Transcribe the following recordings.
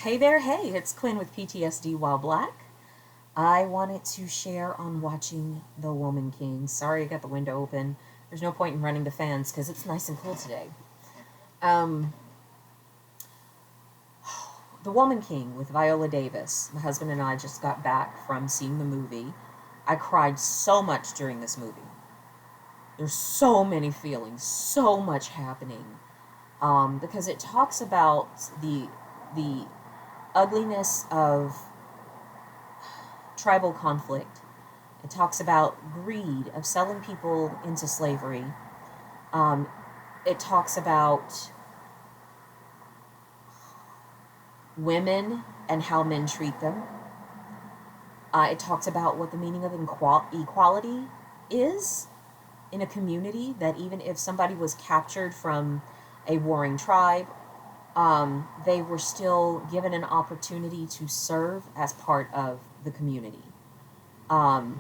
Hey there, hey, it's Quinn with PTSD While Black. I wanted to share on watching The Woman King. Sorry I got the window open. There's no point in running the fans because it's nice and cool today. Um, the Woman King with Viola Davis. My husband and I just got back from seeing the movie. I cried so much during this movie. There's so many feelings, so much happening. Because it talks about the ugliness of tribal conflict. It talks about greed of selling people into slavery. Um, it talks about women and how men treat them. It talks about what the meaning of equality is in a community, that even if somebody was captured from a warring tribe, they were still given an opportunity to serve as part of the community. Or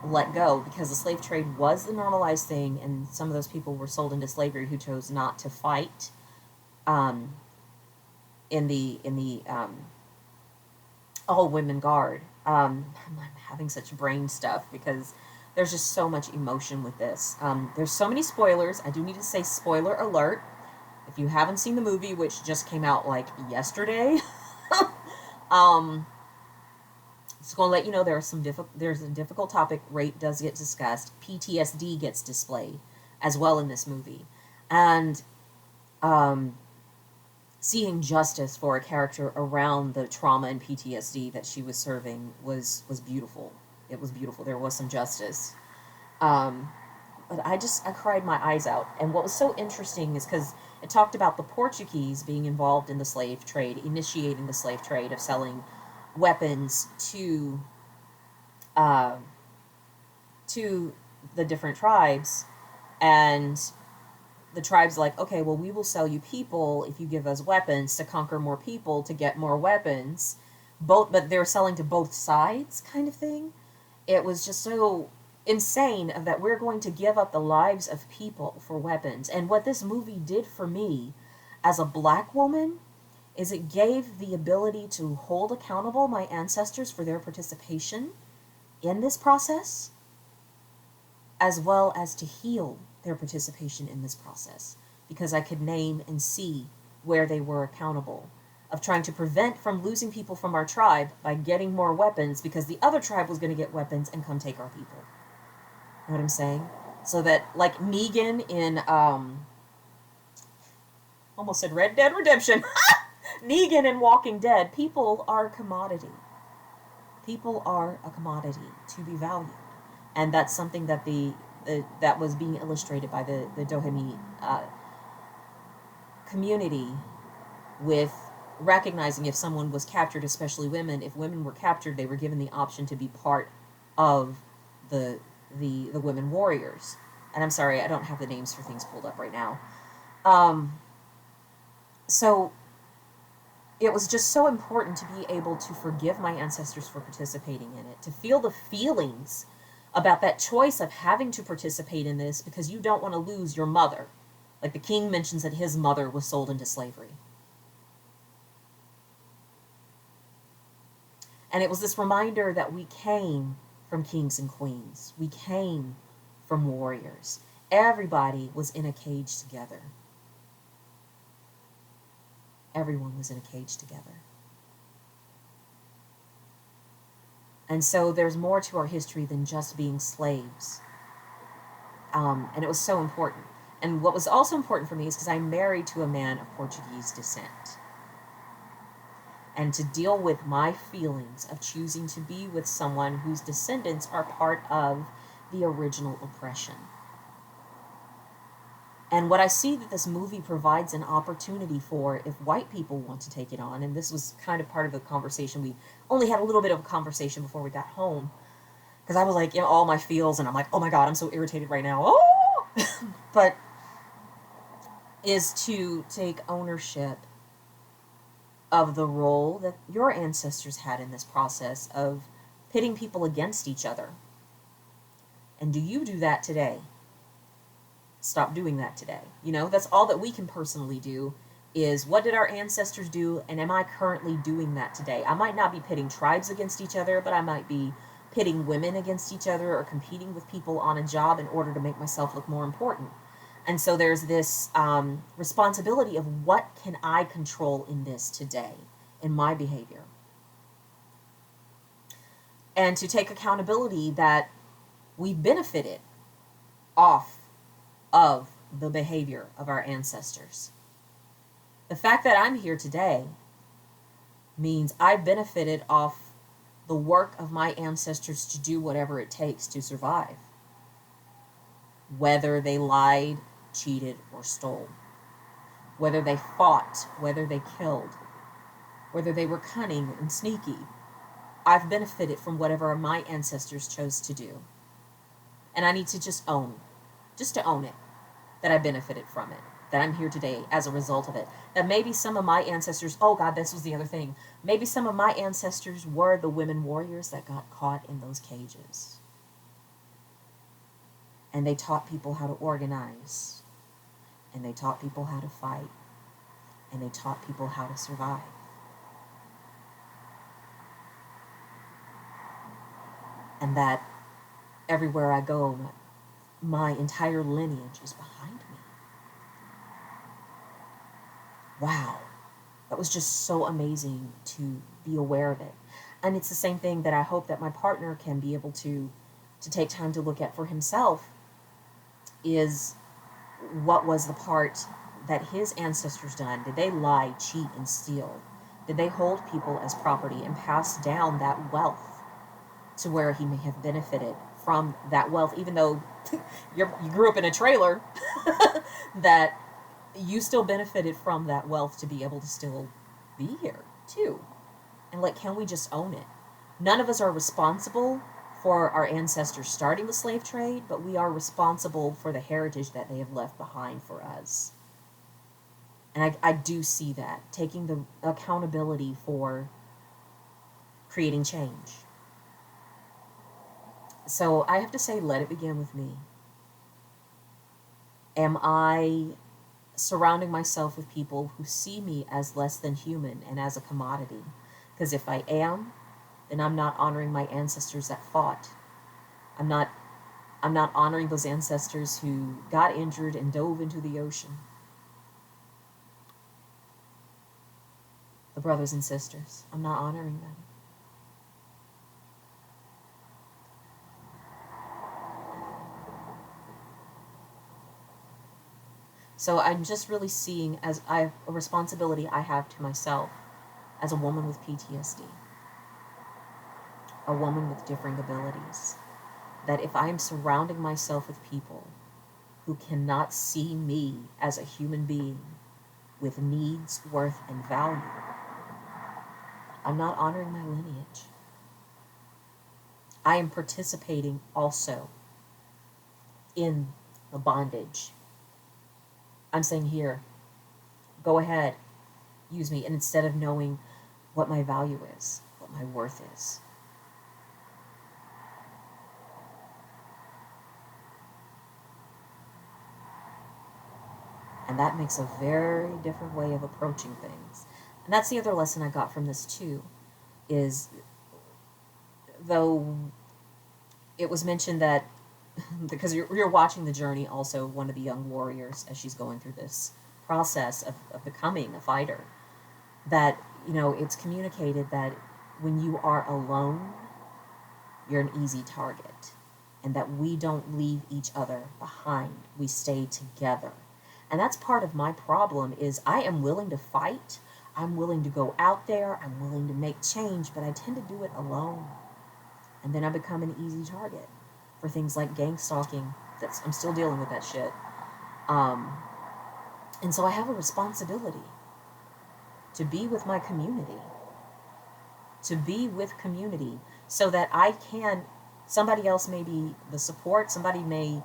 let go, because the slave trade was the normalized thing, and some of those people were sold into slavery who chose not to fight in the all women guard. I'm having such brain stuff because there's just so much emotion with this. There's so many spoilers. I do need to say spoiler alert. If you haven't seen the movie, which just came out like yesterday, just going to let you know there's a difficult topic. Rape does get discussed. PTSD gets displayed as well in this movie, and seeing justice for a character around the trauma and PTSD that she was serving was beautiful. It was beautiful. There was some justice. But I cried my eyes out. And what was so interesting is because it talked about the Portuguese being involved in the slave trade, initiating the slave trade of selling weapons to the different tribes, and the tribe's like, okay, well, we will sell you people if you give us weapons to conquer more people to get more weapons. But they're selling to both sides, kind of thing. It was just so insane that we're going to give up the lives of people for weapons. And what this movie did for me as a black woman is it gave the ability to hold accountable my ancestors for their participation in this process, as well as to heal their participation in this process, because I could name and see where they were accountable, of trying to prevent from losing people from our tribe by getting more weapons, because the other tribe was going to get weapons and come take our people. You know what I'm saying? So that, like Negan in, almost said Red Dead Redemption, Negan in Walking Dead, people are a commodity. People are a commodity to be valued. And that's something that that was being illustrated by the Doheny community, with recognizing if someone was captured, especially women. If women were captured, they were given the option to be part of the women warriors. And I'm sorry, I don't have the names for things pulled up right now. So it was just so important to be able to forgive my ancestors for participating in it, to feel the feelings about that choice of having to participate in this because you don't want to lose your mother. Like the king mentions that his mother was sold into slavery. And it was this reminder that we came from kings and queens. We came from warriors. Everybody was in a cage together. Everyone was in a cage together. And so there's more to our history than just being slaves. And it was so important. And what was also important for me is because I'm married to a man of Portuguese descent. And to deal with my feelings of choosing to be with someone whose descendants are part of the original oppression. And what I see that this movie provides an opportunity for, if white people want to take it on, and this was kind of part of the conversation, we only had a little bit of a conversation before we got home, because I was like, all my feels, and I'm like, oh my god, I'm so irritated right now. Oh! But is to take ownership of the role that your ancestors had in this process of pitting people against each other. And do you do that today? Stop doing that today. That's all that we can personally do is what did our ancestors do, and am I currently doing that today? I might not be pitting tribes against each other, but I might be pitting women against each other or competing with people on a job in order to make myself look more important. And so there's this responsibility of what can I control in this today, in my behavior. And to take accountability that we've benefited off of the behavior of our ancestors. The fact that I'm here today means I benefited off the work of my ancestors to do whatever it takes to survive. Whether they lied, cheated, or stole. Whether they fought, whether they killed. Whether they were cunning and sneaky. I've benefited from whatever my ancestors chose to do. And I need to just own it, that I benefited from it, that I'm here today as a result of it. That maybe some of my ancestors, oh God, this was the other thing. Maybe some of my ancestors were the women warriors that got caught in those cages. And they taught people how to organize. And they taught people how to fight. And they taught people how to survive. And that everywhere I go, my entire lineage is behind me. Wow. That was just so amazing to be aware of it. And it's the same thing that I hope that my partner can be able to take time to look at for himself, is what was the part that his ancestors done? Did they lie, cheat, and steal? Did they hold people as property and pass down that wealth to where he may have benefited from that wealth, even though you grew up in a trailer, that you still benefited from that wealth to be able to still be here too. And like, can we just own it? None of us are responsible for our ancestors starting the slave trade, but we are responsible for the heritage that they have left behind for us. And I do see that, taking the accountability for creating change. So I have to say, let it begin with me. Am I surrounding myself with people who see me as less than human and as a commodity? Because if I am, then I'm not honoring my ancestors that fought. I'm not honoring those ancestors who got injured and dove into the ocean. The brothers and sisters, I'm not honoring them. So I'm just really seeing as a responsibility I have to myself as a woman with PTSD, a woman with differing abilities, that if I am surrounding myself with people who cannot see me as a human being with needs, worth, and value, I'm not honoring my lineage. I am participating also in the bondage. I'm saying here, go ahead, use me. And instead of knowing what my value is, what my worth is. And that makes a very different way of approaching things. And that's the other lesson I got from this too, is though it was mentioned that because you're watching the journey also of one of the young warriors as she's going through this process of becoming a fighter, that, you know, it's communicated that when you are alone, you're an easy target, and that we don't leave each other behind. We stay together. And that's part of my problem is I am willing to fight. I'm willing to go out there. I'm willing to make change, but I tend to do it alone. And then I become an easy target for things like gang stalking. I'm still dealing with that shit. And so I have a responsibility to be with my community, so that I can, somebody else may be the support, somebody may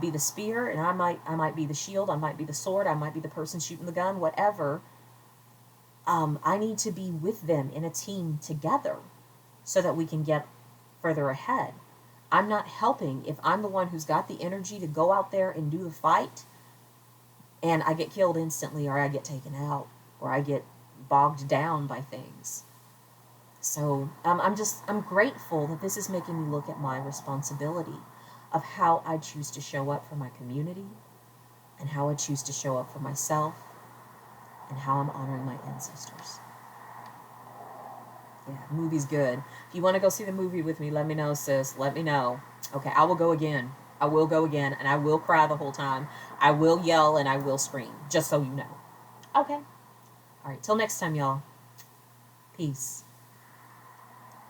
be the spear, and I might be the shield, I might be the sword, I might be the person shooting the gun, whatever. I need to be with them in a team together so that we can get further ahead. I'm not helping if I'm the one who's got the energy to go out there and do the fight. and I get killed instantly, or I get taken out, or I get bogged down by things. So I'm grateful that this is making me look at my responsibility of how I choose to show up for my community, and how I choose to show up for myself, and how I'm honoring my ancestors. Yeah, the movie's good. If you want to go see the movie with me, let me know, sis. Let me know. Okay, I will go again. I will go again, and I will cry the whole time. I will yell and I will scream, just so you know. Okay. All right, till next time, y'all. Peace.